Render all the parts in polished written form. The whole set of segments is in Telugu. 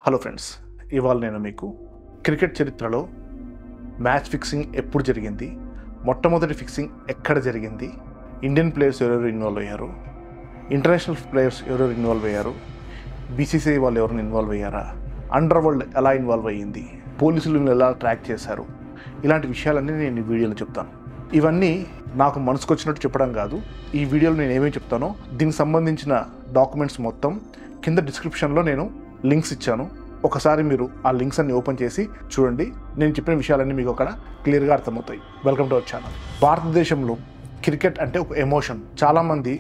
హలో ఫ్రెండ్స్, ఇవాళ నేను మీకు క్రికెట్ చరిత్రలో మ్యాచ్ ఫిక్సింగ్ ఎప్పుడు జరిగింది, మొట్టమొదటి ఫిక్సింగ్ ఎక్కడ జరిగింది, ఇండియన్ ప్లేయర్స్ ఎవరెవరు ఇన్వాల్వ్ అయ్యారు, ఇంటర్నేషనల్ ప్లేయర్స్ ఎవరెవరు ఇన్వాల్వ్ అయ్యారు, బీసీసీఐ వాళ్ళు ఎవరైనా ఇన్వాల్వ్ అయ్యారా, అండర్ వరల్డ్ ఎలా ఇన్వాల్వ్ అయ్యింది, పోలీసులు ఎలా ట్రాక్ చేశారు, ఇలాంటి విషయాలన్నీ నేను ఈ వీడియోలో చెప్తాను. ఇవన్నీ నాకు మనసుకు వచ్చినట్టు చెప్పడం కాదు. ఈ వీడియోలో నేను ఏమేమి చెప్తానో దీనికి సంబంధించిన డాక్యుమెంట్స్ మొత్తం కింద డిస్క్రిప్షన్లో నేను లింక్స్ ఇచ్చాను. ఒకసారి మీరు ఆ లింక్స్ అన్ని ఓపెన్ చేసి చూడండి. నేను చెప్పిన విషయాలన్నీ మీకు అక్కడ క్లియర్గా అర్థమవుతాయి. Welcome to our channel. భారతదేశంలో క్రికెట్ అంటే ఒక ఎమోషన్. చాలామంది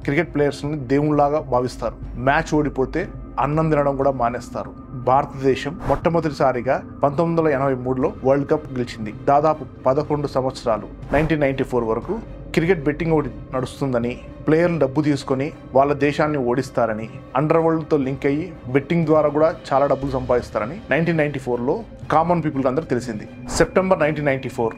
క్రికెట్ ప్లేయర్స్ని దేవుళ్ళలాగా భావిస్తారు. మ్యాచ్ ఓడిపోతే అన్నం తినడం కూడా మానేస్తారు. భారతదేశం మొట్టమొదటిసారిగా 1983లో వరల్డ్ కప్ గెలిచింది. దాదాపు 11 సంవత్సరాలు 1994 వరకు క్రికెట్ బెట్టింగ్ ఒకటి నడుస్తుందని, ప్లేయర్లు డబ్బు తీసుకొని వాళ్ళ దేశాన్ని ఓడిస్తారని, అండర్ వరల్డ్తో లింక్ అయ్యి బెట్టింగ్ ద్వారా కూడా చాలా డబ్బులు సంపాదిస్తారని 1994లో కామన్ పీపుల్కి అందరూ తెలిసింది. సెప్టెంబర్ 1994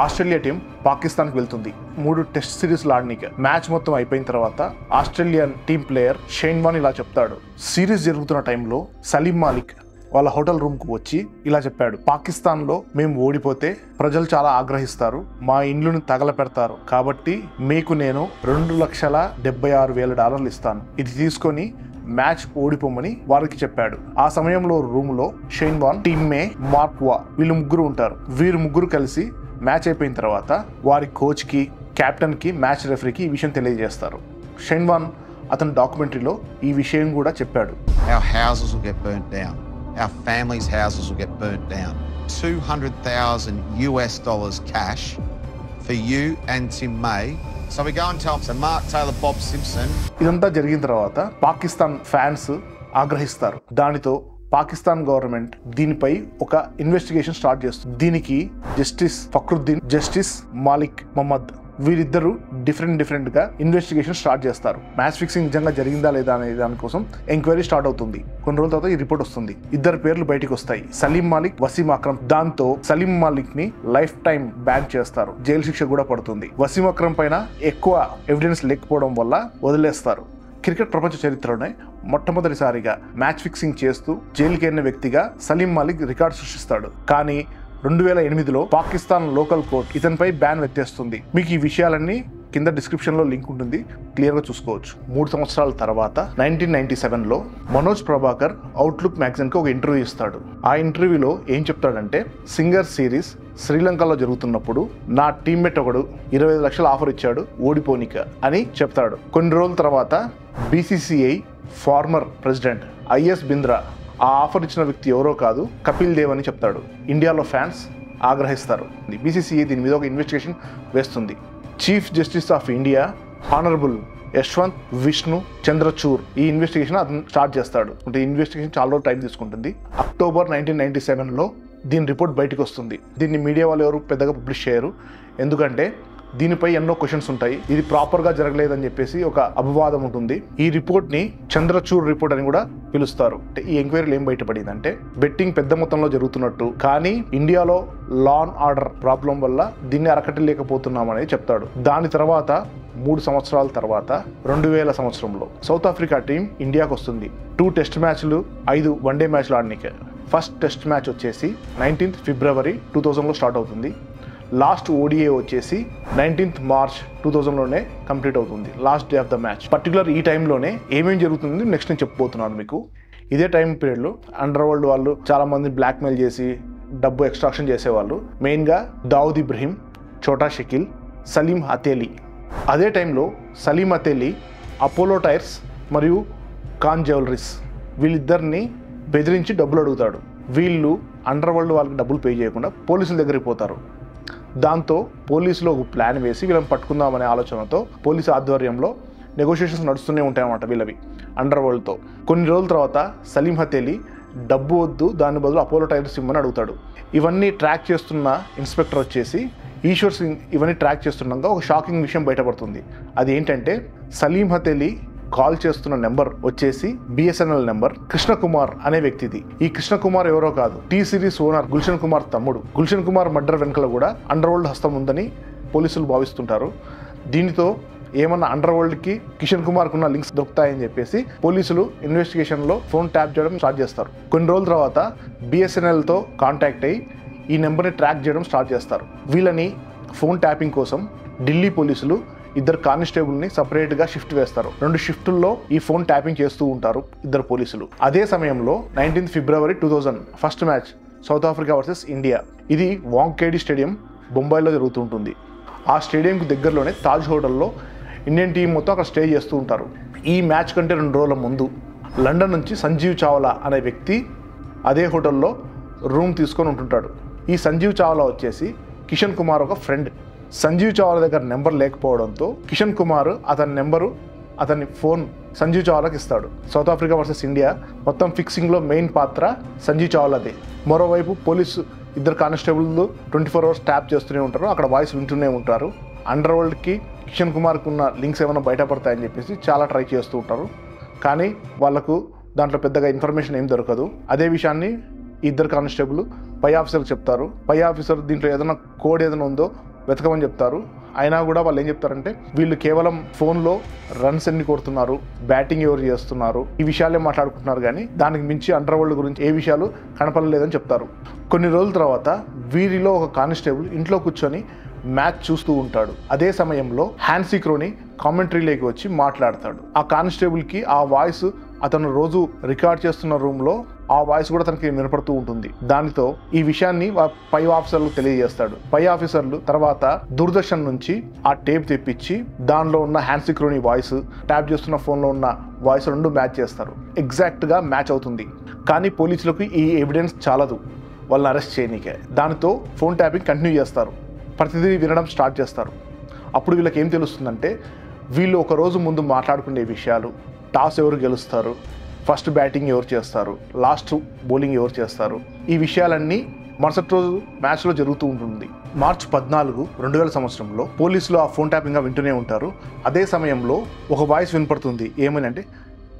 ఆస్ట్రేలియా టీం పాకిస్తాన్కి వెళ్తుంది 3 టెస్ట్ సిరీస్లు ఆడనీకి. మ్యాచ్ మొత్తం అయిపోయిన తర్వాత Australian team player Shane Warne ఇలా చెప్తాడు. సిరీస్ జరుగుతున్న టైంలో సలీం మాలిక్ వాళ్ళ హోటల్ రూమ్కు వచ్చి ఇలా చెప్పాడు, పాకిస్తాన్లో మేము ఓడిపోతే ప్రజలు చాలా ఆగ్రహిస్తారు, మా ఇండ్లను తగలపెడతారు, కాబట్టి మీకు నేను $2,76,000 ఇస్తాను, ఇది తీసుకొని మ్యాచ్ ఓడిపోమని వారికి చెప్పాడు. ఆ సమయంలో రూమ్లో షేన్ వాన్, టీమ్మే మార్క్వా వీళ్ళు ముగ్గురు ఉంటారు. వీరు ముగ్గురు కలిసి మ్యాచ్ అయిపోయిన తర్వాత వారి కోచ్కి, క్యాప్టెన్కి, మ్యాచ్ రెఫరీకి ఈ విషయం తెలియజేస్తారు. షేన్ వాన్ అతని డాక్యుమెంటరీలో ఈ విషయం కూడా చెప్పాడు. Our houses will get burnt down. Our families' houses will get burnt down. $200,000 cash for you and Tim May. So we go and tell Sir Mark Taylor, Bob Simpson. ఇదంతా జరిగిన తర్వాత పాకిస్తాన్ ఫ్యాన్స్ ఆగ్రహిస్తారు. దానితో పాకిస్తాన్ గవర్నమెంట్ దీనిపై ఒక ఇన్వెస్టిగేషన్ స్టార్ట్ చేస్తుంది. దీనికి జస్టిస్ ఫక్రుద్దీన్, జస్టిస్ మాలిక్ మహమ్మద్ వీరిద్దరూ డిఫరెంట్ గా ఇన్వెస్టిగేషన్ స్టార్ట్ చేస్తారు. మ్యాచ్ ఫిక్సింగ్ నిజంగా జరిగిందా లేదా అనే దానికోసం ఎంక్వైరీ స్టార్ట్ అవుతుంది. కొన్ని రోజుల తర్వాత ఈ రిపోర్ట్ వస్తుంది. 2 పేర్లు బయటకు వస్తాయి, సలీం మాలిక్, వసీం అక్రమ్. దాంతో సలీం మాలిక్ ని లైఫ్ టైం బ్యాన్ చేస్తారు, జైలు శిక్ష కూడా పడుతుంది. వసీం అక్రమ్ పైన ఎక్కువ ఎవిడెన్స్ లేకపోవడం వల్ల వదిలేస్తారు. క్రికెట్ ప్రపంచ చరిత్రలోనే మొట్టమొదటిసారిగా మ్యాచ్ ఫిక్సింగ్ చేస్తూ జైలుకి వెళ్ళిన వ్యక్తిగా సలీం మాలిక్ రికార్డు సృష్టిస్తాడు. కానీ 2008లో పాకిస్తాన్ లోకల్ కోర్ట్ ఇతనిపై బ్యాన్ ఎత్తేస్తుంది. మీకు ఈ విషయాలన్నీ కింద డిస్క్రిప్షన్లో లింక్ ఉంటుంది, క్లియర్గా చూసుకోవచ్చు. 3 సంవత్సరాల తర్వాత 1997లో మనోజ్ ప్రభాకర్ అవుట్లుక్ మ్యాగజైన్కి ఒక ఇంటర్వ్యూ ఇస్తాడు. ఆ ఇంటర్వ్యూలో ఏం చెప్తాడంటే, సింగర్ సిరీస్ శ్రీలంకలో జరుగుతున్నప్పుడు నా టీమ్మేట్ ఒకడు 25 లక్షల ఆఫర్ ఇచ్చాడు ఓడిపోనిక అని చెప్తాడు. కొన్ని రోజుల తర్వాత BCCI former president is Bindra ఆ ఆఫర్ ఇచ్చిన వ్యక్తి ఎవరో కాదు, కపిల్ దేవ్ అని చెప్తాడు. ఇండియాలో ఫ్యాన్స్ ఆగ్రహిస్తారు. బీసీసీఐ దీని మీద ఒక ఇన్వెస్టిగేషన్ వేస్తుంది. Chief justice of India honourable Yashwant Vishnu Chandrachud ఈ ఇన్వెస్టిగేషన్ అతను స్టార్ట్ చేస్తాడు. అంటే ఇన్వెస్టిగేషన్ చాలా రోజు టైం తీసుకుంటుంది. అక్టోబర్ 1997లో దీని రిపోర్ట్ బయటకు వస్తుంది. దీన్ని మీడియా వాళ్ళు ఎవరు పెద్దగా పబ్లిష్ చేయరు, ఎందుకంటే దీనిపై ఎన్నో క్వశ్చన్స్ ఉంటాయి. ఇది ప్రాపర్గా జరగలేదని చెప్పేసి ఒక అపవాదం ఉంటుంది. ఈ రిపోర్ట్ని చంద్రచూర్ రిపోర్ట్ అని కూడా పిలుస్తారు. ఈ ఎంక్వైరీలు ఏం బయటపడిందంటే, బెట్టింగ్ పెద్ద మొత్తంలో జరుగుతున్నట్టు, కానీ ఇండియాలో లా అండ్ ఆర్డర్ ప్రాబ్లం వల్ల దీన్ని అరకట్టలేకపోతున్నామని చెప్తాడు. దాని తర్వాత 3 సంవత్సరాల తర్వాత 2000 సంవత్సరంలో సౌత్ ఆఫ్రికా టీం ఇండియాకు వస్తుంది. 2 టెస్ట్ మ్యాచ్లు, 5 వన్డే మ్యాచ్లు ఆడనీకే. ఫస్ట్ టెస్ట్ మ్యాచ్ వచ్చేసి 19th ఫిబ్రవరి 2000లో స్టార్ట్ అవుతుంది. లాస్ట్ ఓడిఏ వచ్చేసి 19th మార్చ్ 2000లోనే కంప్లీట్ అవుతుంది, last day of the match. Particular ఈ టైంలోనే ఏమేమి జరుగుతుంది నెక్స్ట్ నేను చెప్పబోతున్నాను మీకు. ఇదే టైం పీరియడ్లో అండర్ వరల్డ్ వాళ్ళు చాలామంది బ్లాక్మెయిల్ చేసి డబ్బు ఎక్స్ట్రాక్షన్ చేసేవాళ్ళు. మెయిన్గా దావుద్ ఇబ్రహీం, చోటా షకీల్, సలీం హతేలి. అదే టైంలో సలీం హతేలి అపోలో టైర్స్ మరియు ఖాన్ జ్యువెలరీస్ వీళ్ళిద్దరిని బెదిరించి డబ్బులు అడుగుతాడు. వీళ్ళు అండర్ వరల్డ్ వాళ్ళకి డబ్బులు పే చేయకుండా పోలీసుల దగ్గరికి పోతారు. దాంతో పోలీసులు ఒక ప్లాన్ వేసి వీళ్ళని పట్టుకుందామనే ఆలోచనతో పోలీసు ఆధ్వర్యంలో నెగోషియేషన్స్ నడుస్తూనే ఉంటాయన్నమాట వీళ్ళవి అండర్ వరల్డ్తో. కొన్ని రోజుల తర్వాత సలీం హతేలి డబ్బు వద్దు, దాని బదులు అపోలో టైర్స్ ఇమ్మని అడుగుతాడు. ఇవన్నీ ట్రాక్ చేస్తున్న ఇన్స్పెక్టర్ వచ్చేసి ఈశ్వర్ సింగ్ ఇవన్నీ ట్రాక్ చేస్తుండగా ఒక షాకింగ్ విషయం బయటపడుతుంది. అది ఏంటంటే, సలీం హతేలి కాల్ చేస్తున్న నెంబర్ వచ్చేసి బిఎస్ఎన్ఎల్ నెంబర్, కృష్ణకుమార్ అనే వ్యక్తిది. ఈ కృష్ణకుమార్ ఎవరో కాదు, T series owner Gulshan Kumar తమ్ముడు. గుల్షన్ కుమార్ మర్డర్ వెనుకల కూడా అండర్ వరల్డ్ హస్తం ఉందని పోలీసులు భావిస్తుంటారు. దీనితో ఏమన్నా అండర్ వరల్డ్ కి కిషన్ కుమార్ కున్న లింక్స్ దొరుకుతాయని చెప్పేసి పోలీసులు ఇన్వెస్టిగేషన్ లో ఫోన్ ట్యాప్ చేయడం స్టార్ట్ చేస్తారు. కొన్ని రోజుల తర్వాత BSNL తో కాంటాక్ట్ అయ్యి ఈ నెంబర్ని ట్రాక్ చేయడం స్టార్ట్ చేస్తారు. వీళ్ళని ఫోన్ ట్యాపింగ్ కోసం ఢిల్లీ పోలీసులు 2 కానిస్టేబుల్ని సపరేట్గా షిఫ్ట్ వేస్తారు. 2 షిఫ్టుల్లో ఈ ఫోన్ ట్యాపింగ్ చేస్తూ ఉంటారు 2 పోలీసులు. అదే సమయంలో 19 ఫిబ్రవరి 2000 first match south Africa versus India. ఇది వాంఖేడే స్టేడియం బొంబాయిలో జరుగుతుంటుంది. ఆ స్టేడియంకి దగ్గరలోనే తాజ్ హోటల్లో ఇండియన్ టీం మొత్తం అక్కడ స్టే చేస్తూ ఉంటారు. ఈ మ్యాచ్ కంటే 2 రోజుల ముందు లండన్ నుంచి సంజీవ్ చావ్లా అనే వ్యక్తి అదే హోటల్లో రూమ్ తీసుకొని ఉంటుంటాడు. ఈ సంజీవ్ చావ్లా వచ్చేసి కిషన్ కుమార్ ఒక ఫ్రెండ్. సంజీవ్ చావ్లా దగ్గర నెంబర్ లేకపోవడంతో కిషన్ కుమార్ అతని ఫోన్ సంజీవ్ చావ్లాకి ఇస్తాడు. సౌత్ ఆఫ్రికా వర్సెస్ ఇండియా మొత్తం ఫిక్సింగ్లో మెయిన్ పాత్ర సంజీవ్ చావ్లాదే. మరోవైపు పోలీసు 2 కానిస్టేబుల్ 24 hours ట్యాప్ చేస్తూనే ఉంటారు. అక్కడ వాయిస్ వింటూనే ఉంటారు. అండర్ వరల్డ్కి కిషన్ కుమార్కి ఉన్న లింక్స్ ఏమైనా బయటపడతాయని చెప్పేసి చాలా ట్రై చేస్తూ ఉంటారు. కానీ వాళ్ళకు దాంట్లో పెద్దగా ఇన్ఫర్మేషన్ ఏం దొరకదు. అదే విషయాన్ని 2 కానిస్టేబుల్ పై ఆఫీసర్కి చెప్తారు. పై ఆఫీసర్ దీంట్లో ఏదైనా కోడ్ ఏదైనా ఉందో వెతకమని చెప్తారు. అయినా కూడా వాళ్ళు ఏం చెప్తారంటే వీళ్ళు కేవలం ఫోన్లో రన్స్ ఎన్ని కొడుతున్నారు, బ్యాటింగ్ ఎవరు చేస్తున్నారు, ఈ విషయాలే మాట్లాడుకుంటున్నారు. కానీ దానికి మించి అండర్ వరల్డ్ గురించి ఏ విషయాలు కనపడలేదని చెప్తారు. కొన్ని రోజుల తర్వాత వీరిలో ఒక కానిస్టేబుల్ ఇంట్లో కూర్చొని మ్యాచ్ చూస్తూ ఉంటాడు. అదే సమయంలో హ్యాన్సీ క్రోనీ కామెంటరీలోకి వచ్చి మాట్లాడతాడు. ఆ కానిస్టేబుల్కి ఆ వాయిస్ అతను రోజు రికార్డ్ చేస్తున్న రూమ్లో ఆ వాయిస్ కూడా తనకి వినపడుతూ ఉంటుంది. దానితో ఈ విషయాన్ని పై ఆఫీసర్లు తెలియజేస్తాడు. పై ఆఫీసర్లు తర్వాత దూరదర్శన్ నుంచి ఆ టేప్ తెప్పించి దానిలో ఉన్న హ్యాన్సీ క్రోనీ వాయిస్, ట్యాప్ చేస్తున్న ఫోన్లో ఉన్న వాయిస్ 2 మ్యాచ్ చేస్తారు. ఎగ్జాక్ట్గా మ్యాచ్ అవుతుంది. కానీ పోలీసులకు ఈ ఎవిడెన్స్ చాలదు వాళ్ళని అరెస్ట్ చేయనీకే. దానితో ఫోన్ ట్యాపింగ్ కంటిన్యూ చేస్తారు. ప్రతిదీ వినడం స్టార్ట్ చేస్తారు. అప్పుడు వీళ్ళకి ఏం తెలుస్తుందంటే వీళ్ళు ఒక రోజు ముందు మాట్లాడుకునే విషయాలు, టాస్ ఎవరు గెలుస్తారు, ఫస్ట్ బ్యాటింగ్ ఎవరు చేస్తారు, లాస్ట్ బౌలింగ్ ఎవరు చేస్తారు, ఈ విషయాలన్నీ మరుసటి రోజు మ్యాచ్లో జరుగుతూ ఉంటుంది. మార్చి 14, 2000 సంవత్సరంలో పోలీసులు ఆ ఫోన్ ట్యాపింగ్గా వింటూనే ఉంటారు. అదే సమయంలో ఒక వాయిస్ వినపడుతుంది. ఏమని అంటే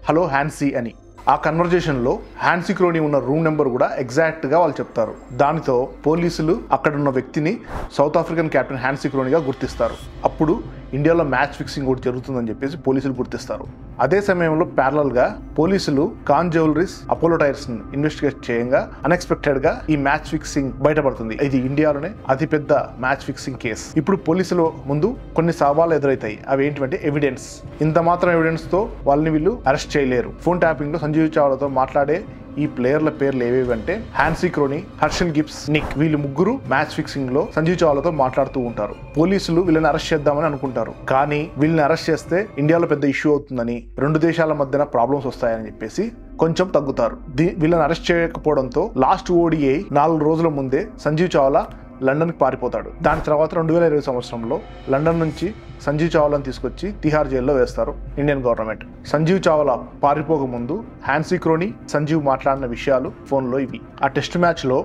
హలో హ్యాన్సీ అని. ఆ కన్వర్జేషన్లో హ్యాన్సీ క్రోనీ ఉన్న రూమ్ నెంబర్ కూడా ఎగ్జాక్ట్గా వాళ్ళు చెప్తారు. దానితో పోలీసులు అక్కడున్న వ్యక్తిని సౌత్ ఆఫ్రికన్ కెప్టెన్ హ్యాన్సీ క్రోనీగా గుర్తిస్తారు. అప్పుడు ఇండియాలో మ్యాచ్ ఫిక్సింగ్ కూడా జరుగుతుందని చెప్పేసి పోలీసులు గుర్తిస్తారు. అదే సమయంలో ప్యారలల్గా పోలీసులు Khan jewelleries, Apollo tyres investigate చేయంగా అన్ఎక్స్పెక్టెడ్గా ఈ మ్యాచ్ ఫిక్సింగ్ బయటపడుతుంది. ఇది ఇండియాలోనే అతిపెద్ద మ్యాచ్ ఫిక్సింగ్ కేసు. ఇప్పుడు పోలీసుల ముందు కొన్ని సవాళ్ళు ఎదురవుతాయి. అవి ఏంటంటే ఎవిడెన్స్. ఇంత మాత్రం ఎవిడెన్స్తో వాళ్ళని వీళ్ళు అరెస్ట్ చేయలేరు. ఫోన్ ట్యాపింగ్లో సంజీవ్ చావ్లాతో మాట్లాడే ఈ ప్లేయర్ల పేర్లు ఏవేవంటే హ్యాన్సీ క్రోనీ, హర్షల్ గిబ్స్, నిక్. వీళ్ళు ముగ్గురు మ్యాచ్ ఫిక్సింగ్ లో సంజీవ్ చావ్లాతో మాట్లాడుతూ ఉంటారు. పోలీసులు వీళ్ళని అరెస్ట్ చేద్దామని అనుకుంటారు. కానీ వీళ్ళని అరెస్ట్ చేస్తే ఇండియాలో పెద్ద ఇష్యూ అవుతుందని, 2 దేశాల మధ్యన ప్రాబ్లమ్స్ వస్తాయని చెప్పేసి కొంచెం తగ్గుతారు. వీళ్ళని అరెస్ట్ చేయకపోవడంతో లాస్ట్ ODI 4 రోజుల ముందే సంజీవ్ చావ్లా లండన్కి పారిపోతాడు. దాని తర్వాత 2020 సంవత్సరంలో లండన్ నుంచి సంజీవ్ చావ్లాని తీసుకొచ్చి తిహార్ జైల్లో వేస్తారు ఇండియన్ గవర్నమెంట్. సంజీవ్ చావ్లా పారిపోక ముందు హ్యాన్సీ క్రోనీ, సంజీవ్ మాట్లాడిన విషయాలు ఫోన్లో ఇవి. ఆ టెస్ట్ మ్యాచ్లో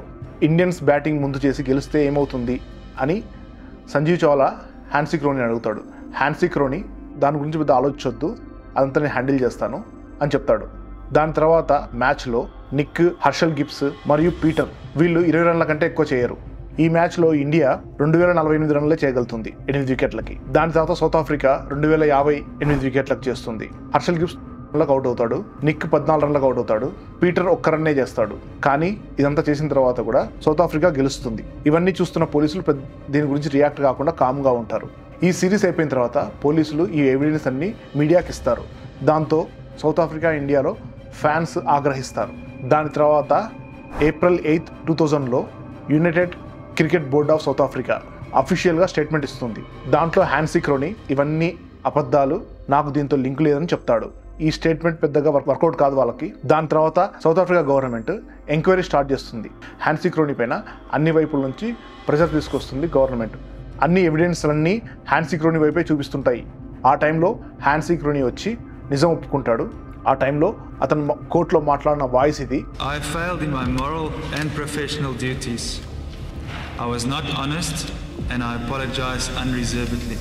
ఇండియన్స్ బ్యాటింగ్ ముందు చేసి గెలిస్తే ఏమవుతుంది అని సంజీవ్ చావ్లా హ్యాన్సీ క్రోనీని అడుగుతాడు. హ్యాన్సీ క్రోనీ దాని గురించి పెద్ద ఆలోచించొద్దు, అదంతా నేను హ్యాండిల్ చేస్తాను అని చెప్తాడు. దాని తర్వాత మ్యాచ్లో నిక్, హర్షల్ గిబ్స్ మరియు పీటర్ వీళ్ళు 20 రన్ల కంటే ఎక్కువ చేయరు. ఈ మ్యాచ్లో ఇండియా 2048 రన్లే చేయగలుగుతుంది 8 వికెట్లకి. దాని తర్వాత సౌత్ ఆఫ్రికా 2058 వికెట్లకు చేస్తుంది. హర్షల్ గిబ్స్ అవుట్ అవుతాడు, నిక్ 14 రన్లకు అవుట్ అవుతాడు, పీటర్ 1 రన్నే చేస్తాడు. కానీ ఇదంతా చేసిన తర్వాత కూడా సౌత్ ఆఫ్రికా గెలుస్తుంది. ఇవన్నీ చూస్తున్న పోలీసులు దీని గురించి రియాక్ట్ కాకుండా కామ్గా ఉంటారు. ఈ సిరీస్ అయిపోయిన తర్వాత పోలీసులు ఈ ఎవిడెన్స్ అన్ని మీడియాకి ఇస్తారు. దాంతో సౌత్ ఆఫ్రికా, ఇండియాలో ఫ్యాన్స్ ఆగ్రహిస్తారు. దాని తర్వాత ఏప్రిల్ 8, 2000లో United Cricket Board of South Africa అఫీషియల్గా స్టేట్మెంట్ ఇస్తుంది. దాంట్లో హ్యాన్సీ క్రోనీ ఇవన్నీ అబద్ధాలు, నాకు దీంతో లింక్ లేదని చెప్తాడు. ఈ స్టేట్మెంట్ పెద్దగా వర్కౌట్ కాదు వాళ్ళకి. దాని తర్వాత south Africa government enquiry start చేస్తుంది. హ్యాన్సీ క్రోనీ పైన అన్ని వైపుల నుంచి ప్రెషర్ తీసుకొస్తుంది గవర్నమెంట్. అన్ని ఎవిడెన్స్లన్నీ హ్యాన్సీ క్రోనీ వైపే చూపిస్తుంటాయి. ఆ టైంలో హ్యాన్సీ క్రోనీ వచ్చి నిజం ఒప్పుకుంటాడు. ఆ టైంలో అతను కోర్టులో మాట్లాడిన వాయిస్ ఇది. I failed in my moral and professional duties. I was not honest and I apologize unreservedly.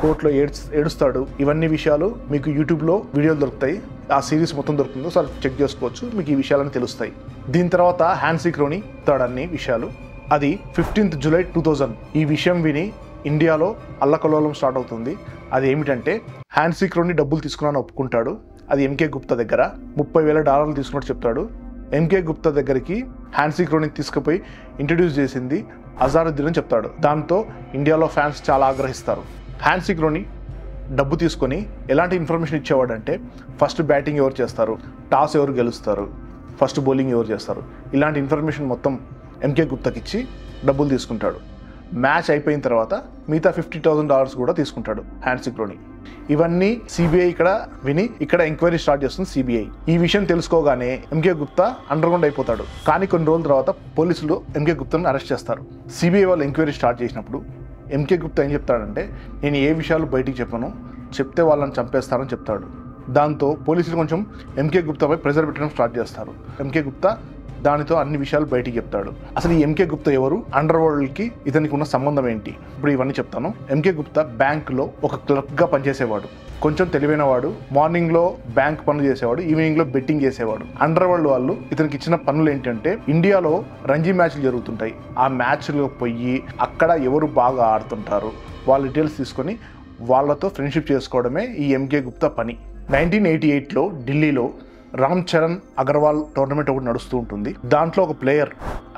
కోర్టులో ఏడుస్తాడు. ఇవన్నీ విషయాలు మీకు యూట్యూబ్లో వీడియోలు దొరుకుతాయి. ఆ సిరీస్ మొత్తం దొరుకుతుందో సార్ చెక్ చేసుకోవచ్చు, మీకు ఈ విషయాలని తెలుస్తాయి. దీని తర్వాత హ్యాన్సీ క్రోనీ అన్ని విషయాలు. అది 15th జూలై 2000. ఈ విషయం విని ఇండియాలో అల్లకల్లోలం స్టార్ట్ అవుతుంది. అది ఏమిటంటే హ్యాన్సీ క్రోని డబ్బులు తీసుకున్నాను ఒప్పుకుంటాడు. అది ఎంకే గుప్తా దగ్గర $30,000 తీసుకున్నట్టు చెప్తాడు. ఎంకే గుప్తా దగ్గరికి హ్యాన్సీ క్రోని తీసుకుపోయి ఇంట్రడ్యూస్ చేసింది అజారుద్దీన్ అని చెప్తాడు. దాంతో ఇండియాలో ఫ్యాన్స్ చాలా ఆగ్రహిస్తారు. హ్యాన్సీ క్రోని డబ్బు తీసుకొని ఎలాంటి ఇన్ఫర్మేషన్ ఇచ్చేవాడంటే ఫస్ట్ బ్యాటింగ్ ఎవరు చేస్తారు, టాస్ ఎవరు గెలుస్తారు, ఫస్ట్ బౌలింగ్ ఎవరు చేస్తారు, ఇలాంటి ఇన్ఫర్మేషన్ మొత్తం ఎంకే గుప్తాకి ఇచ్చి డబ్బులు తీసుకుంటాడు. మ్యాచ్ అయిపోయిన తర్వాత మిగతా $50,000 కూడా తీసుకుంటాడు హ్యాన్సీ క్రోని. ఇవన్నీ సిబిఐ ఇక్కడ విని ఇక్కడ ఎంక్వైరీ స్టార్ట్ చేస్తుంది సిబిఐ. ఈ విషయం తెలుసుకోగానే ఎంకే గుప్తా అండర్గ్రౌండ్ అయిపోతాడు. కానీ కొన్ని రోజుల తర్వాత పోలీసులు ఎంకే గుప్తాను అరెస్ట్ చేస్తారు. సిబిఐ వాళ్ళు ఎంక్వైరీ స్టార్ట్ చేసినప్పుడు ఎంకే గుప్తా ఏం చెప్తాడంటే నేను ఏ విషయాలు బయటికి చెప్పను, చెప్తే వాళ్ళని చంపేస్తారని చెప్తాడు. దాంతో పోలీసులు కొంచెం ఎంకే గుప్తాపై ప్రెజర్ పెట్టడం స్టార్ట్ చేస్తారు. ఎంకే గుప్తా దానితో అన్ని విషయాలు బయటికి చెప్తాడు. అసలు ఈ ఎంకే గుప్తా ఎవరు, అండర్ వరల్డ్కి ఇతనికి ఉన్న సంబంధం ఏంటి, ఇప్పుడు ఇవన్నీ చెప్తాను. ఎంకే గుప్తా బ్యాంకులో ఒక క్లర్క్గా పనిచేసేవాడు. కొంచెం తెలివైన వాడు. మార్నింగ్లో బ్యాంక్ పనులు చేసేవాడు, ఈవినింగ్లో బెట్టింగ్ చేసేవాడు. అండర్ వరల్డ్ వాళ్ళు ఇతనికి ఇచ్చిన పనులు ఏంటంటే ఇండియాలో రంజీ మ్యాచ్లు జరుగుతుంటాయి, ఆ మ్యాచ్లో పోయి అక్కడ ఎవరు బాగా ఆడుతుంటారు వాళ్ళ డీటెయిల్స్ తీసుకొని వాళ్ళతో ఫ్రెండ్షిప్ చేసుకోవడమే ఈ ఎంకే గుప్తా పని. 1988లో ఢిల్లీలో రామ్ చరణ్ అగర్వాల్ టోర్నమెంట్ ఒకటి నడుస్తూ ఉంటుంది. దాంట్లో ఒక ప్లేయర్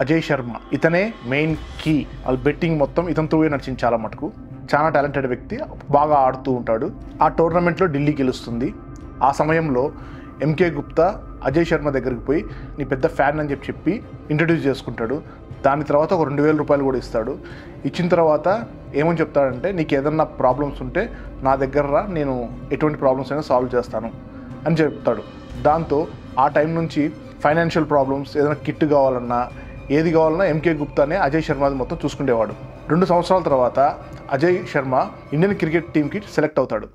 అజయ్ శర్మ, ఇతనే మెయిన్ కీ. వాళ్ళ బెట్టింగ్ మొత్తం ఇతనితో నడిచింది. చాలా మటుకు చాలా టాలెంటెడ్ వ్యక్తి, బాగా ఆడుతూ ఉంటాడు. ఆ టోర్నమెంట్లో ఢిల్లీ గెలుస్తుంది. ఆ సమయంలో ఎంకే గుప్తా అజయ్ శర్మ దగ్గరికి పోయి నీ పెద్ద ఫ్యాన్ అని చెప్పి ఇంట్రడ్యూస్ చేసుకుంటాడు. దాని తర్వాత ఒక $2,000 కూడా ఇస్తాడు. ఇచ్చిన తర్వాత ఏమని చెప్తాడంటే నీకు ఏదన్నా ప్రాబ్లమ్స్ ఉంటే నా దగ్గర రా, నేను ఎటువంటి ప్రాబ్లమ్స్ అయినా సాల్వ్ చేస్తాను అని చెప్తాడు. దాంతో ఆ టైం నుంచి ఫైనాన్షియల్ ప్రాబ్లమ్స్, ఏదైనా కిట్ కావాలన్నా ఏది కావాలన్నా ఎంకే గుప్తానే అజయ్ శర్మది మొత్తం చూసుకునేవాడు. 2 సంవత్సరాల తర్వాత అజయ్ శర్మ ఇండియన్ క్రికెట్ టీంకి సెలెక్ట్ అవుతాడు.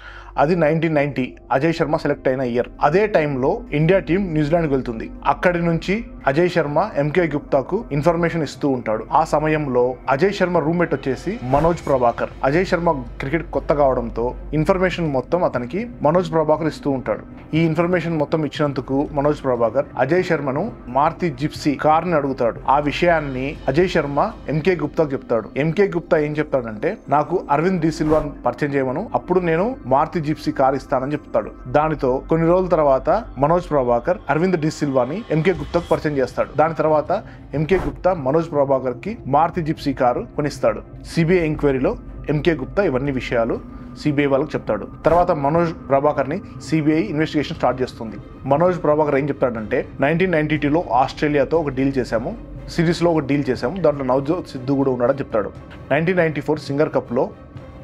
అది 1990 అజయ్ శర్మ సెలెక్ట్ అయిన ఇయర్. అదే టైంలో ఇండియా టీం న్యూజిలాండ్కి వెళ్తుంది. అక్కడి నుంచి అజయ్ శర్మ ఎంకే గుప్తాకు ఇన్ఫర్మేషన్ ఇస్తూ ఉంటాడు. ఆ సమయంలో అజయ్ శర్మ రూమ్మేట్ వచ్చేసి మనోజ్ ప్రభాకర్. అజయ్ శర్మ క్రికెట్ కొత్త కావడంతో ఇన్ఫర్మేషన్ మొత్తం అతనికి మనోజ్ ప్రభాకర్ ఇస్తూ ఉంటాడు. ఈ ఇన్ఫర్మేషన్ మొత్తం ఇచ్చినందుకు మనోజ్ ప్రభాకర్ అజయ్ శర్మను మారుతి జిప్సీ కార్ని అడుగుతాడు. ఆ విషయాన్ని అజయ్ శర్మ ఎంకే గుప్తాకు చెప్తాడు. ఎంకే గుప్తా ఏం చెప్తాడంటే నాకు అరవింద్ డి సిల్వాను పరిచయం చేయమను, అప్పుడు నేను మారుతి జిప్సీ కార్ ఇస్తానని చెప్తాడు. దానితో కొన్ని రోజుల తర్వాత మనోజ్ ప్రభాకర్ అరవింద్ డి సిల్వాని ఎంకే గుప్తాకు పరిచయం చేస్తాడు. దాని తర్వాత ఎంకే గుప్తా మనోజ్ ప్రభాకర్ కి మారుతి జిప్సీ కారు కొనిస్తాడు. సిబిఐ ఎంక్వైరీలో ఎంకే గుప్తా ఇవన్నీ విషయాలు సిబిఐ వాళ్ళకి చెప్తాడు. తర్వాత మనోజ్ ప్రభాకర్ ని సిబిఐ ఇన్వెస్టిగేషన్ స్టార్ట్ చేస్తుంది. మనోజ్ ప్రభాకర్ ఏం చెప్తాడంటే 1992లో ఆస్ట్రేలియాతో ఒక డీల్ చేశాము, సిరీస్లో ఒక డీల్ చేశాము, దాంట్లో నవజోత్ సిద్ధు కూడా ఉన్నాడని చెప్తాడు. 1994 సింగర్ కప్లో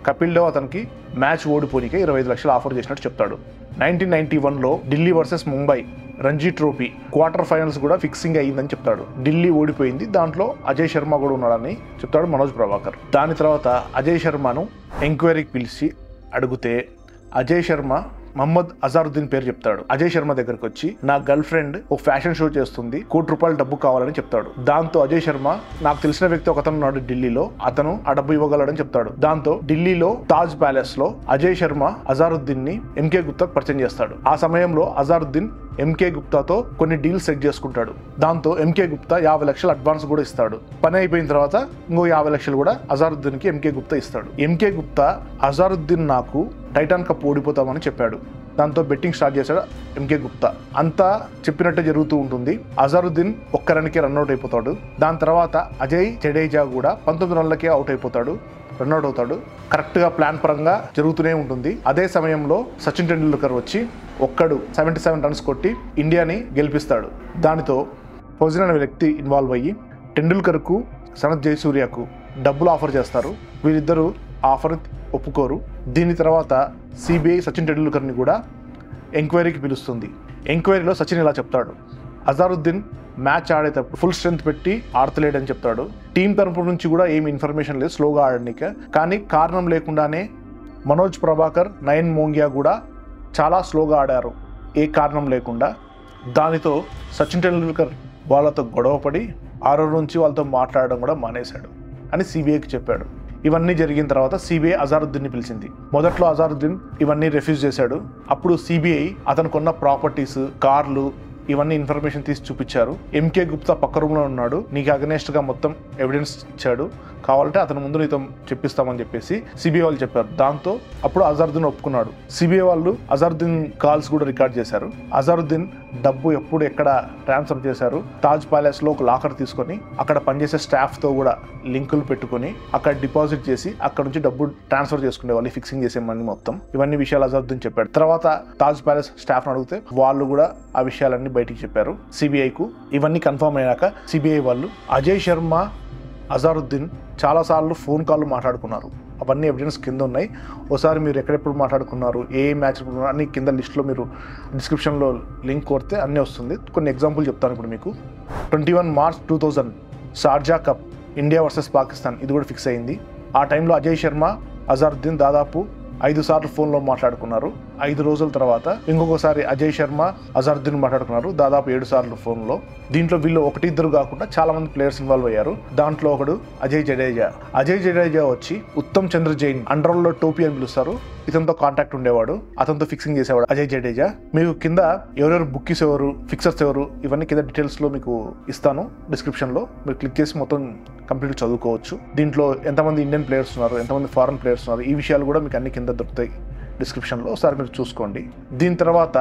కపిల్ దేవ్ అతనికి మ్యాచ్ ఓడిపోనికే 25 లక్షలు ఆఫర్ చేసినట్టు చెప్తాడు. 1991లో Delhi versus Mumbai Ranji trophy quarter finals కూడా ఫిక్సింగ్ అయ్యిందని చెప్తాడు. ఢిల్లీ ఓడిపోయింది, దాంట్లో అజయ్ శర్మ కూడా ఉన్నాడని చెప్తాడు మనోజ్ ప్రభాకర్. దాని తర్వాత అజయ్ శర్మను ఎంక్వైరీకి పిలిచి అడిగితే అజయ్ శర్మ మహమ్మద్ అజారుద్దీన్ పేరు చెప్తాడు. అజయ్ శర్మ దగ్గరకు వచ్చి నా గర్ల్ ఫ్రెండ్ ఒక ఫ్యాషన్ షో చేస్తుంది, ₹1 కోటి డబ్బు కావాలని చెప్తాడు. దాంతో అజయ్ శర్మ నాకు తెలిసిన వ్యక్తి ఒకతను ఉన్నాడు ఢిల్లీలో, అతను ఆ డబ్బు ఇవ్వగలడని చెప్తాడు. దాంతో ఢిల్లీలో తాజ్ ప్యాలెస్ లో అజయ్ శర్మ అజారుద్దీన్ ని ఎంకే గుప్తాకు పరిచయం చేస్తాడు. ఆ సమయంలో అజారుద్దీన్ ఎంకే గుప్తాతో కొన్ని డీల్స్ సెట్ చేసుకుంటాడు. దాంతో ఎంకే గుప్తా 50 లక్షలు అడ్వాన్స్ కూడా ఇస్తాడు. పని అయిపోయిన తర్వాత ఇంకో 50 లక్షలు కూడా అజారుద్దీన్ కి ఎంకే గుప్తా ఇస్తాడు. ఎంకే గుప్తా అజారుద్దీన్ నాకు టైటాన్ కప్ ఓడిపోతామని చెప్పాడు. దాంతో బెట్టింగ్ స్టార్ట్ చేశాడు ఎంకే గుప్తా. అంతా చెప్పినట్టే జరుగుతూ ఉంటుంది. అజారుద్దీన్ ఒక్క రన్కే రన్అట్ అయిపోతాడు. దాని తర్వాత అజయ్ జడేజా కూడా 19 రన్లకే అవుట్ అయిపోతాడు, రన్అట్ అవుతాడు. కరెక్ట్గా ప్లాన్ పరంగా జరుగుతూనే ఉంటుంది. అదే సమయంలో సచిన్ టెండూల్కర్ వచ్చి ఒక్కడు 77 రన్స్ కొట్టి ఇండియాని గెలిపిస్తాడు. దానితో ఫౌజిన్ అనే వ్యక్తి ఇన్వాల్వ్ అయ్యి టెండూల్కర్కు సనత్ జయసూర్యకు డబ్బులు ఆఫర్ చేస్తారు. వీరిద్దరూ ఆఫర్ ఒప్పుకోరు. దీని తర్వాత సిబిఐ సచిన్ టెండూల్కర్ని కూడా ఎంక్వైరీకి పిలుస్తుంది. ఎంక్వైరీలో సచిన్ ఇలా చెప్తాడు, అజారుద్దీన్ మ్యాచ్ ఆడేటప్పుడు ఫుల్ స్ట్రెంత్ పెట్టి ఆడతలేడని చెప్తాడు. టీం తరపు నుంచి కూడా ఏమి ఇన్ఫర్మేషన్ లేదు స్లోగా ఆడడానికి. కానీ కారణం లేకుండానే మనోజ్ ప్రభాకర్, నయన్ మోంగియా కూడా చాలా స్లోగా ఆడారు ఏ కారణం లేకుండా. దానితో సచిన్ టెండూల్కర్ వాళ్ళతో గొడవపడి 6 నుంచి వాళ్ళతో మాట్లాడడం కూడా మానేశాడు అని సిబిఐకి చెప్పాడు. ఇవన్నీ జరిగిన తర్వాత సిబిఐ అజారుద్దీన్ని పిలిచింది. మొదట్లో అజారుద్దీన్ ఇవన్నీ రిఫ్యూజ్ చేశాడు. అప్పుడు సిబిఐ అతను కొన్న ప్రాపర్టీస్, కార్లు ఇవన్నీ ఇన్ఫర్మేషన్ తీసి చూపించారు. ఎంకే గుప్తా పక్క రూమ్ లో ఉన్నాడు, నీకు అగనెస్ట్ గా మొత్తం ఎవిడెన్స్ ఇచ్చాడు, కావాలంటే అతని ముందు నీతో చెప్పిస్తామని చెప్పేసి సిబిఐ వాళ్ళు చెప్పారు. దాంతో అప్పుడు అజారుద్దీన్ ఒప్పుకున్నాడు. సిబిఐ వాళ్ళు అజారుద్దీన్ కాల్స్ కూడా రికార్డ్ చేశారు. అజారుద్దీన్ డబ్బు ఎప్పుడు ఎక్కడ ట్రాన్స్ఫర్ చేశారు, తాజ్ ప్యాలెస్ లో ఒక లాకర్ తీసుకొని అక్కడ పనిచేసే స్టాఫ్ తో కూడా లింకులు పెట్టుకుని అక్కడ డిపాజిట్ చేసి అక్కడ నుంచి డబ్బు ట్రాన్స్ఫర్ చేసుకునే వాళ్ళు, ఫిక్సింగ్ చేసే మనీ మొత్తం. ఇవన్నీ విషయాలు అజారుద్దీన్ చెప్పాడు. తర్వాత తాజ్ ప్యాలెస్ స్టాఫ్ అడిగితే వాళ్ళు కూడా ఆ విషయాలన్నీ బయటికి చెప్పారు సిబిఐకు. ఇవన్నీ కన్ఫర్మ్ అయ్యాక సిబిఐ వాళ్ళు అజయ్ శర్మ, అజారుద్దీన్ చాలాసార్లు ఫోన్ కాల్ మాట్లాడుకున్నారు. అవన్నీ ఎవిడెన్స్ కింద ఉన్నాయి. ఒకసారి మీరు ఎక్కడెప్పుడు మాట్లాడుకున్నారు, ఏ మ్యాచ్ అన్ని కింద లిస్ట్లో మీరు డిస్క్రిప్షన్లో లింక్ కొడితే అన్నీ వస్తుంది. కొన్ని ఎగ్జాంపుల్ చెప్తాను ఇప్పుడు మీకు. 21 March 2000 Sharjah cup India versus Pakistan, ఇది కూడా ఫిక్స్ అయింది. ఆ టైంలో అజయ్ శర్మ, అజారుద్దీన్ దాదాపు 5 సార్లు ఫోన్లో మాట్లాడుకున్నారు. 5 రోజుల తర్వాత ఇంకొకసారి అజయ్ శర్మ, అజారుద్దీన్ మాట్లాడుకున్నారు దాదాపు 7 సార్లు ఫోన్లో. దీంట్లో వీళ్ళు 1-2 కాకుండా చాలా మంది ప్లేయర్స్ ఇన్వాల్వ్ అయ్యారు. దాంట్లో ఒకడు అజయ్ జడేజా. అజయ్ జడేజా వచ్చి ఉత్తమ్ చంద్ర జైన్, అండర్లో టోపీ అని పిలుస్తారు, ఇతనితో కాంటాక్ట్ ఉండేవాడు, అతనితో ఫిక్సింగ్ చేసేవాడు అజయ్ జడేజా. మీకు కింద ఎవరెవరు బుక్కీస్ ఎవరు, ఫిక్సర్స్ ఎవరు, ఇవన్నీ కింద డీటెయిల్స్లో మీకు ఇస్తాను డిస్క్రిప్షన్లో. మీరు క్లిక్ చేసి మొత్తం కంప్లీట్ చదువుకోవచ్చు. దీంట్లో ఎంతమంది ఇండియన్ ప్లేయర్స్ ఉన్నారు, ఎంతమంది ఫారెన్ ప్లేయర్స్ ఉన్నారు, ఈ విషయాలు కూడా మీకు అన్ని కింద దొరుకుతాయి డిస్క్రిప్షన్లో, ఒకసారి మీరు చూసుకోండి. దీని తర్వాత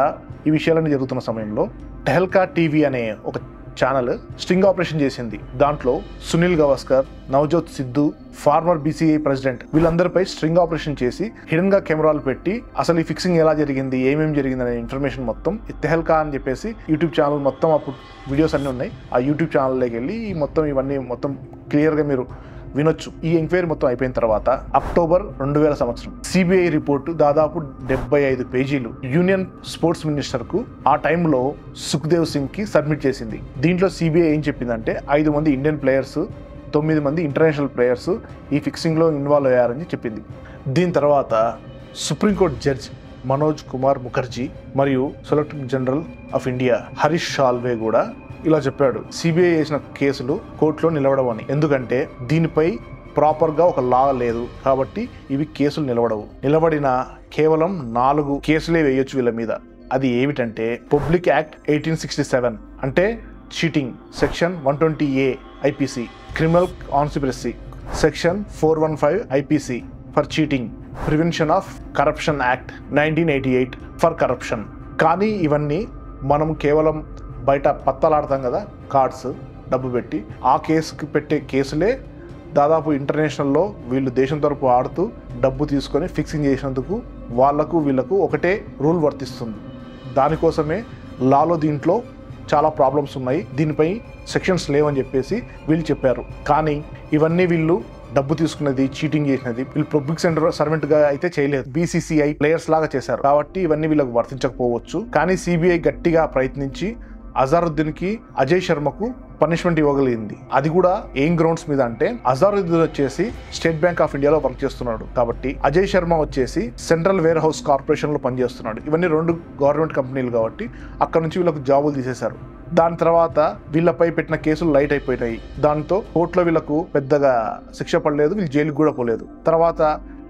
ఈ విషయాలన్నీ జరుగుతున్న సమయంలో టెహల్కా టీవీ అనే ఒక ఛానల్ స్టింగ్ ఆపరేషన్ చేసింది. దాంట్లో Sunil Gavaskar, Navjot Sidhu, former BCI president వీళ్ళందరిపై స్ట్రింగ్ ఆపరేషన్ చేసి హిడెన్ గా కెమెరాలు పెట్టి అసలు ఈ ఫిక్సింగ్ ఎలా జరిగింది, ఏమేమి జరిగింది అనే ఇన్ఫర్మేషన్ మొత్తం తెహల్కా అని చెప్పేసి యూట్యూబ్ ఛానల్ మొత్తం, అప్పుడు వీడియోస్ అన్నీ ఉన్నాయి, ఆ యూట్యూబ్ ఛానల్లోకి వెళ్ళి మొత్తం ఇవన్నీ మొత్తం క్లియర్గా మీరు వినొచ్చు. ఈ ఎంక్వైరీ మొత్తం అయిపోయిన తర్వాత అక్టోబర్ 2000 సంవత్సరం సిబిఐ రిపోర్టు దాదాపు 75 పేజీలు యూనియన్ స్పోర్ట్స్ మినిస్టర్ కు ఆ టైంలో సుఖ్దేవ్ సింగ్ కి సబ్మిట్ చేసింది. దీంట్లో సిబిఐ ఏం చెప్పిందంటే 5 మంది ఇండియన్ ప్లేయర్స్, 9 మంది ఇంటర్నేషనల్ ప్లేయర్స్ ఈ ఫిక్సింగ్ లో ఇన్వాల్వ్ అయ్యారని చెప్పింది. దీని తర్వాత సుప్రీంకోర్టు జడ్జ్ మనోజ్ కుమార్ ముఖర్జీ మరియు solicitor general of India Harish Salve కూడా ఇలా చెప్పాడు, సిబిఐ చేసిన కేసులు కోర్టులో నిలబడవని, ఎందుకంటే దీనిపై ప్రాపర్గా ఒక లా లేదు కాబట్టి ఇవి కేసులు నిలబడవు. నిలబడిన కేవలం 4 కేసులే వేయొచ్చు వీళ్ళ మీద. అది ఏమిటంటే పబ్లిక్ యాక్ట్ 1867 అంటే cheating, section 120A IPC, criminal conspiracy section 415 IPC for cheating, prevention of corruption act 1988 for corruption. కానీ ఇవన్నీ మనం కేవలం బయట పత్తలాడతాం కదా, కార్డ్స్ డబ్బు పెట్టి, ఆ కేసుకి పెట్టే కేసులే దాదాపు ఇంటర్నేషనల్లో వీళ్ళు దేశం తరపు ఆడుతూ డబ్బు తీసుకొని ఫిక్సింగ్ చేసినందుకు వాళ్లకు వీళ్లకు ఒకటే రూల్ వర్తిస్తుంది. దానికోసమే లాలో దీంట్లో చాలా ప్రాబ్లమ్స్ ఉన్నాయి, దీనిపై సెక్షన్స్ లేవని చెప్పేసి వీళ్ళు చెప్పారు. కానీ ఇవన్నీ వీళ్ళు డబ్బు తీసుకున్నది, చీటింగ్ చేసినది వీళ్ళు పబ్లిక్ సర్వెంట్ గా అయితే చేయలేదు, బీసీసీఐ ప్లేయర్స్ లాగా చేశారు. కాబట్టి ఇవన్నీ వీళ్ళకి వర్తించకపోవచ్చు. కానీ సిబిఐ గట్టిగా ప్రయత్నించి అజారుద్దీన్ కి, అజయ్ శర్మకు పనిష్మెంట్ ఇవ్వగలిగింది. అది కూడా ఏం గ్రౌండ్స్ మీద అంటే అజారుద్దీన్ వచ్చేసి స్టేట్ బ్యాంక్ ఆఫ్ ఇండియాలో వర్క్ చేస్తున్నాడు కాబట్టి, అజయ్ శర్మ వచ్చేసి సెంట్రల్ వేర్ హౌస్ కార్పొరేషన్ లో పనిచేస్తున్నాడు. ఇవన్నీ 2 గవర్నమెంట్ కంపెనీలు కాబట్టి అక్కడ నుంచి వీళ్ళకు జాబులు తీసేశారు. దాని తర్వాత వీళ్ళపై పెట్టిన కేసులు లైట్ అయిపోయినాయి. దాంతో కోర్టులో వీళ్ళకు పెద్దగా శిక్ష పడలేదు, వీళ్ళు జైలుకి కూడా పోలేదు. తర్వాత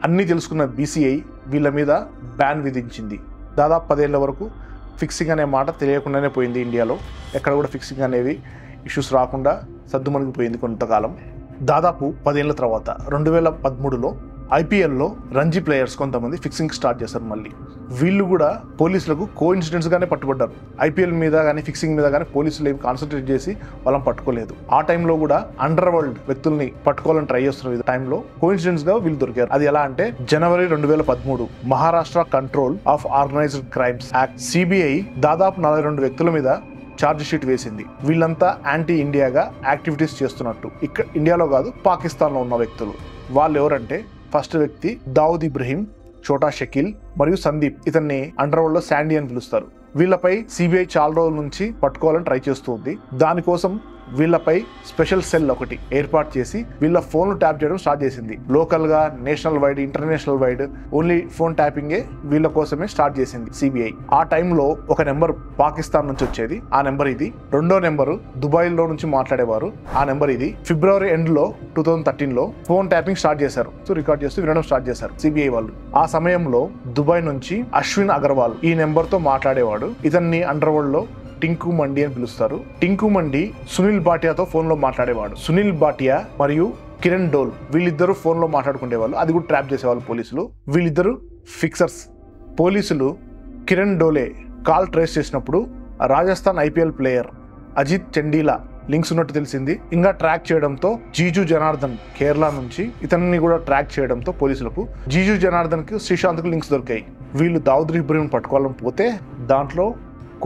అన్నీ తెలుసుకున్న బీసీఐ వీళ్ళ మీద బ్యాన్ విధించింది. దాదాపు 10 ఏళ్ల వరకు ఫిక్సింగ్ అనే మాట తెలియకుండానే పోయింది. ఇండియాలో ఎక్కడ కూడా ఫిక్సింగ్ అనేవి ఇష్యూస్ రాకుండా సద్దుమణిగిపోయింది కొంతకాలం. దాదాపు 10 ఏళ్ల తర్వాత 2013లో ఐపీఎల్లో రంజీ ప్లేయర్స్ కొంతమంది ఫిక్సింగ్ స్టార్ట్ చేశారు. మళ్ళీ వీళ్ళు కూడా పోలీసులకు కోఇన్సిడెంట్స్ గానే పట్టుబడ్డారు. ఐపీఎల్ మీద కానీ ఫిక్సింగ్ మీద కానీ పోలీసులు ఏమి కాన్సన్ట్రేట్ చేసి వాళ్ళని పట్టుకోలేదు. ఆ టైంలో కూడా అండర్ వరల్డ్ వ్యక్తుల్ని పట్టుకోవాలని ట్రై చేస్తున్న టైంలో కోఇన్సిడెంట్స్ గా వీళ్ళు దొరికారు. అది ఎలా అంటే జనవరి 2013 Maharashtra control of organised crimes act CBI దాదాపు 42 వ్యక్తుల మీద ఛార్జ్ షీట్ వేసింది. వీళ్ళంతా యాంటీ ఇండియాగా యాక్టివిటీస్ చేస్తున్నట్టు. ఇక్కడ ఇండియాలో కాదు, పాకిస్తాన్లో ఉన్న వ్యక్తులు. వాళ్ళు ఎవరంటే ఫస్ట్ వ్యక్తి దావుద్ ఇబ్రహీం, చోటా షకీల్ మరియు సందీప్. ఇతన్ని అండర్ వరల్డ్ లో శాండీ అని పిలుస్తారు. వీళ్ళపై సిబిఐ చాలా రోజుల నుంచి పట్టుకోవాలని ట్రై చేస్తుంది. దానికోసం వీళ్ళపై స్పెషల్ సెల్ ఒకటి ఏర్పాటు చేసి వీళ్ళ ఫోన్లు ట్యాప్ చేయడం స్టార్ట్ చేసింది. లోకల్ గా, national wide, international wide only phone ట్యాపింగే వీళ్ళ కోసమే స్టార్ట్ చేసింది సిబిఐ. ఆ టైంలో ఒక నెంబర్ పాకిస్తాన్ నుంచి వచ్చేది, ఆ నెంబర్ ఇది. రెండో నెంబరు దుబాయ్ లో నుంచి మాట్లాడేవారు, ఆ నెంబర్ ఇది. ఫిబ్రవరి ఎండ్ లో 2013లో ఫోన్ ట్యాపింగ్ స్టార్ట్ చేశారు. సో రికార్డ్ చేస్తూ వినడం స్టార్ట్ చేశారు సిబిఐ వాళ్ళు. ఆ సమయంలో దుబాయ్ నుంచి అశ్విన్ అగర్వాల్ ఈ నెంబర్ తో మాట్లాడేవాడు. ఇతన్ని అండర్ వరల్డ్ లో టింకు మండి అని పిలుస్తారు. టింకు మండి సునీల్ భాటియాతో ఫోన్లో మాట్లాడేవాడు. సునీల్ భాటియా మరియు కిరణ్ డోల్ వీళ్ళిద్దరూ ఫోన్లో మాట్లాడుకునేవాళ్ళు. అది కూడా ట్రాప్ చేసేవాళ్ళు పోలీసులు. వీళ్ళిద్దరు ఫిక్సర్స్. పోలీసులు కిరణ్ డోలే కాల్ ట్రేస్ చేసినప్పుడు Rajasthan IPL player Ajit Chandila links ఉన్నట్టు తెలిసింది. ఇంకా ట్రాక్ చేయడంతో జీజు జనార్దన్ కేరళ నుంచి ఇతన్ని కూడా ట్రాక్ చేయడంతో పోలీసులకు జీజు జనార్దన్ కి శ్రీశాంత్కు లింక్స్ దొరికాయి. వీళ్ళు దావుద్ ఇబ్రహీం పట్టుకోవాలని పోతే దాంట్లో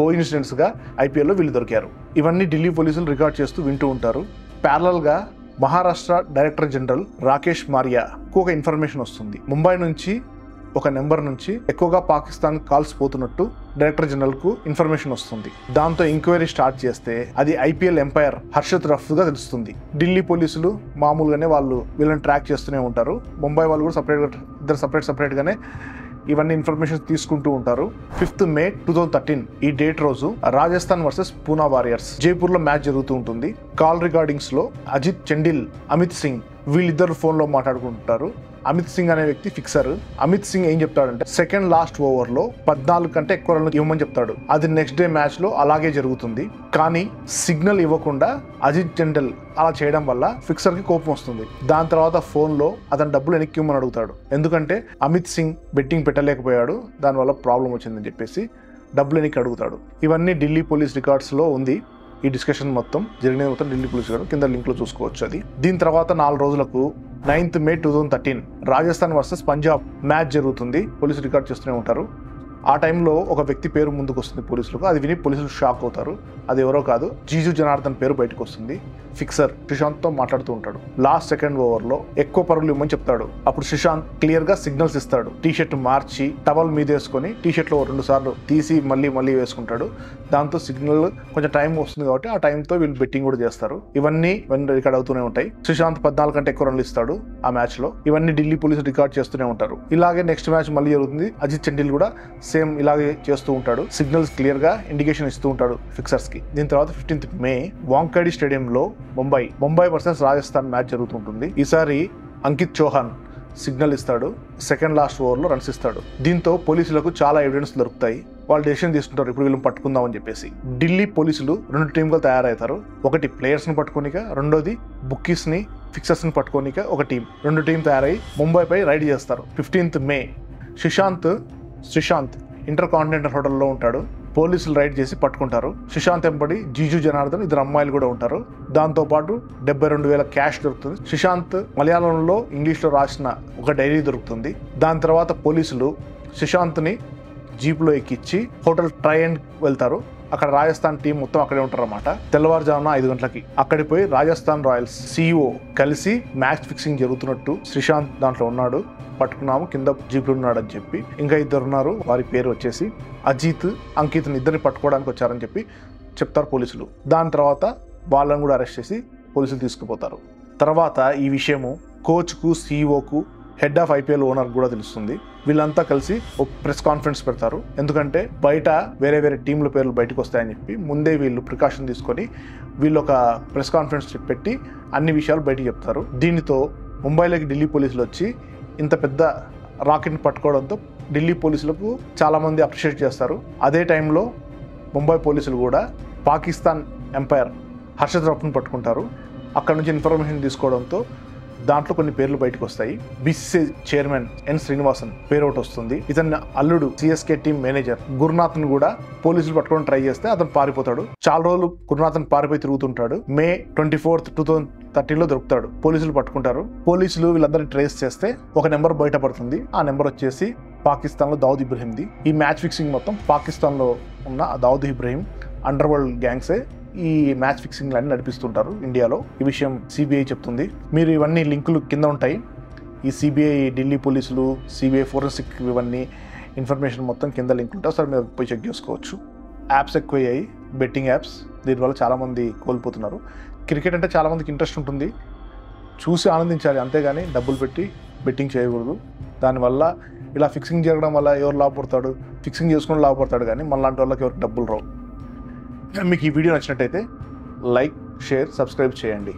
కోఇన్సిడెన్స్ గా ఐపీఎల్లో వీళ్ళు దొరికారు. ఇవన్నీ ఢిల్లీ పోలీసులు రికార్డ్ చేస్తూ వింటూ ఉంటారు. ప్యారలల్ గా మహారాష్ట్ర డైరెక్టర్ జనరల్ రాకేష్ మారియాకు ఒక ఇన్ఫర్మేషన్ వస్తుంది. ముంబై నుంచి ఒక నెంబర్ నుంచి ఎక్కువగా పాకిస్తాన్ కాల్స్ పోతున్నట్టు డైరెక్టర్ జనరల్ కు ఇన్ఫర్మేషన్ వస్తుంది. దాంతో ఎంక్వైరీ స్టార్ట్ చేస్తే అది ఐపీఎల్ ఎంపైర్ హర్షద్ రఫ్ గా తెలుస్తుంది. ఢిల్లీ పోలీసులు మామూలుగానే వాళ్ళు వీళ్ళని ట్రాక్ చేస్తూనే ఉంటారు. ముంబై వాళ్ళు కూడా ఇద్దరు సపరేట్ గానే ఇవన్నీ ఇన్ఫర్మేషన్ తీసుకుంటూ ఉంటారు. 5th May 2013 ఈ డేట్ రోజు రాజస్థాన్ వర్సెస్ పూనా వారియర్స్ జైపూర్ లో మ్యాచ్ జరుగుతూ ఉంటుంది. కాల్ రికార్డింగ్స్ లో అజిత్ చండిల్, అమిత్ సింగ్ వీళ్ళిద్దరు ఫోన్ లో మాట్లాడుకుంటారు. అమిత్ సింగ్ అనే వ్యక్తి ఫిక్సర్. అమిత్ సింగ్ ఏం చెప్తాడంటే సెకండ్ లాస్ట్ ఓవర్ లో 14 కంటే ఎక్కువ రన్లు ఇవ్వమని చెప్తాడు. అది నెక్స్ట్ డే మ్యాచ్ లో అలాగే జరుగుతుంది. కానీ సిగ్నల్ ఇవ్వకుండా అజిత్ చండిల్ అలా చేయడం వల్ల ఫిక్సర్ కి కోపం వస్తుంది. దాని తర్వాత ఫోన్ లో అతను డబ్బులు వెనక్కి ఇవ్వమని అడుగుతాడు. ఎందుకంటే అమిత్ సింగ్ బెట్టింగ్ పెట్టలేకపోయాడు, దానివల్ల ప్రాబ్లం వచ్చిందని చెప్పేసి డబ్బులు వెనక్కి అడుగుతాడు. ఇవన్నీ ఢిల్లీ పోలీస్ రికార్డ్స్ లో ఉంది. ఈ డిస్కషన్ మొత్తం జరిగినది మొత్తం ఢిల్లీ పోలీస్ రికార్డు కింద లింక్ లో చూసుకోవచ్చు. అది దీని తర్వాత 4 రోజులకు 9th May 2013 Rajasthan versus Punjab match జరుగుతుంది. పోలీసులు రికార్డ్ చేస్తూనే ఉంటారు. ఆ టైంలో ఒక వ్యక్తి పేరు ముందుకు వస్తుంది పోలీసులకు. అది విని పోలీసులు షాక్ అవుతారు. అది ఎవరో కాదు, జీజు జనార్దన్ పేరు బయటకు వస్తుంది. ఫిక్సర్ శ్రీశాంత్తో మాట్లాడుతూ ఉంటాడు. లాస్ట్ సెకండ్ ఓవర్లో ఎక్కువ పరుగులు ఇవ్వమని చెప్తాడు. అప్పుడు శ్రీశాంత్ క్లియర్ గా సిగ్నల్స్ ఇస్తాడు. టీ-షర్ట్ మార్చి టవల్ మీద వేసుకొని టీ-షర్ట్ లో 2 సార్లు తీసి మళ్ళీ వేసుకుంటాడు. దాంతో సిగ్నల్ కొంచెం టైం వస్తుంది కాబట్టి ఆ టైంతో వీళ్ళు బెట్టింగ్ కూడా చేస్తారు. ఇవన్నీ రికార్డ్ అవుతూనే ఉంటాయి. శ్రీశాంత్ 14 కంటే ఎక్కువ రన్లు ఇస్తాడు ఆ మ్యాచ్ లో. ఇవన్నీ ఢిల్లీ పోలీసులు రికార్డ్ చేస్తూనే ఉంటారు. ఇలాగే నెక్స్ట్ మ్యాచ్ మళ్ళీ జరుగుతుంది. అజిత్ చండిల్ కూడా సేమ్ ఇలాగే చేస్తూ ఉంటాడు. సిగ్నల్స్ క్లియర్ గా ఇండికేషన్ ఇస్తూ ఉంటాడు ఫిక్సర్స్ కి. దీని తర్వాత 15th May వాంఖేడే స్టేడియం లో ముంబై వర్సెస్ రాజస్థాన్ మ్యాచ్ జరుగుతుంటుంది. ఈసారి అంకిత్ చౌహాన్ సిగ్నల్ ఇస్తాడు. సెకండ్ లాస్ట్ ఓవర్ లో రన్స్ ఇస్తాడు. దీంతో పోలీసులకు చాలా ఎవిడెన్స్ దొరుకుతాయి. వాళ్ళు డెసిషన్ తీసుకుంటారు ఇప్పుడు వీళ్ళని పట్టుకుందాం అని చెప్పేసి. ఢిల్లీ పోలీసులు 2 టీంలు తయారవుతారు. ఒకటి ప్లేయర్స్ ని పట్టుకోనిక, రెండోది బుక్కీస్ ని ఫిక్సర్స్ ని పట్టుకోనిక ఒక టీం. 2 టీం తయారై ముంబైపై రైడ్ చేస్తారు. 15th May Sreesanth inter continental హోటల్లో ఉంటాడు. పోలీసులు రైడ్ చేసి పట్టుకుంటారు. శ్రీశాంత్ ఎంబడి జీజు జనార్దన్ 2 అమ్మాయిలు కూడా ఉంటారు. దాంతో పాటు 72,000 క్యాష్ దొరుకుతుంది. శ్రీశాంత్ మలయాళంలో ఇంగ్లీష్లో రాసిన ఒక డైరీ దొరుకుతుంది. దాని తర్వాత పోలీసులు శ్రీశాంత్ని జీప్లో ఎక్కించి హోటల్ ట్రైన్ వెళ్తారు. అక్కడ రాజస్థాన్ టీం మొత్తం అక్కడే ఉంటారు అన్నమాట. తెల్లవారుజామున 5 గంటలకి అక్కడికి పోయి రాజస్థాన్ రాయల్స్ CEO కలిసి మ్యాచ్ ఫిక్సింగ్ జరుగుతున్నట్టు శ్రీశాంత్ దాంట్లో ఉన్నాడు, పట్టుకున్నాము, కింద జీపులు ఉన్నాడు అని చెప్పి. ఇంకా 2 ఉన్నారు, వారి పేరు వచ్చేసి అజిత్, అంకిత్ ఇద్దరిని పట్టుకోవడానికి వచ్చారని చెప్పి చెప్తారు పోలీసులు. దాని తర్వాత వాళ్ళని కూడా అరెస్ట్ చేసి పోలీసులు తీసుకుపోతారు. తర్వాత ఈ విషయము కోచ్కు, CEOకు, హెడ్ ఆఫ్ IPL ఓనర్ కూడా తెలుస్తుంది. వీళ్ళంతా కలిసి ఒక ప్రెస్ కాన్ఫరెన్స్ పెడతారు. ఎందుకంటే బయట వేరే టీంల పేర్లు బయటకు వస్తాయని చెప్పి ముందే వీళ్ళు ప్రికాషన్ తీసుకొని వీళ్ళు ఒక ప్రెస్ కాన్ఫరెన్స్ పెట్టి అన్ని విషయాలు బయటకు చెప్తారు. దీనితో ముంబైలోకి ఢిల్లీ పోలీసులు వచ్చి ఇంత పెద్ద రాకెట్ని పట్టుకోవడంతో ఢిల్లీ పోలీసులకు చాలామంది అప్రిషియేట్ చేస్తారు. అదే టైంలో ముంబై పోలీసులు కూడా పాకిస్తాన్ ఎంపైర్ హర్షద్ రఫ్ను పట్టుకుంటారు. అక్కడ నుంచి ఇన్ఫర్మేషన్ తీసుకోవడంతో దాంట్లో కొన్ని పేర్లు బయటకు వస్తాయి. BCCI chairman N. శ్రీనివాసన్ పేరు ఒకటి వస్తుంది. ఇతని అల్లుడు CSK టీం మేనేజర్ గురునాథ్ను కూడా పోలీసులు పట్టుకోవడం ట్రై చేస్తే అతను పారిపోతాడు. చాలా రోజులు గురునాథన్ పారిపోయి తిరుగుతుంటాడు. May 24th 2013 దొరుకుతాడు. పోలీసులు పట్టుకుంటారు. పోలీసులు వీళ్ళందరినీ ట్రేస్ చేస్తే ఒక నెంబర్ బయటపడుతుంది. ఆ నెంబర్ వచ్చేసి పాకిస్తాన్లో దావుద్ ఇబ్రహీంది. ఈ మ్యాచ్ ఫిక్సింగ్ మొత్తం పాకిస్తాన్లో ఉన్న దావుద్ ఇబ్రహీం అండర్ వరల్డ్ గ్యాంగ్సే ఈ మ్యాచ్ ఫిక్సింగ్ అన్ని నడిపిస్తుంటారు ఇండియాలో. ఈ విషయం CBI చెప్తుంది. మీరు ఇవన్నీ లింకులు కింద ఉంటాయి. ఈ CBI, ఢిల్లీ పోలీసులు, CBI ఫోరెన్సిక్ ఇవన్నీ ఇన్ఫర్మేషన్ మొత్తం కింద లింక్ ఉంటాయి. ఒకసారి మీరు పోయి చెక్ చేసుకోవచ్చు. యాప్స్ ఎక్కువయ్యాయి, బెట్టింగ్ యాప్స్. దీనివల్ల చాలామంది కోల్పోతున్నారు. క్రికెట్ అంటే చాలామందికి ఇంట్రెస్ట్ ఉంటుంది, చూసి ఆనందించాలి, అంతేగాని డబ్బులు పెట్టి బెట్టింగ్ చేయకూడదు. దానివల్ల ఇలా ఫిక్సింగ్ జరగడం వల్ల ఎవరు లాభపడతాడు? ఫిక్సింగ్ చేసుకుని లాభపడతాడు, కానీ మనలాంటి వాళ్ళకి ఎవరికి డబ్బులు రావు. మీకు ఈ వీడియో నచ్చినట్టయితే లైక్, షేర్, సబ్స్క్రైబ్ చేయండి.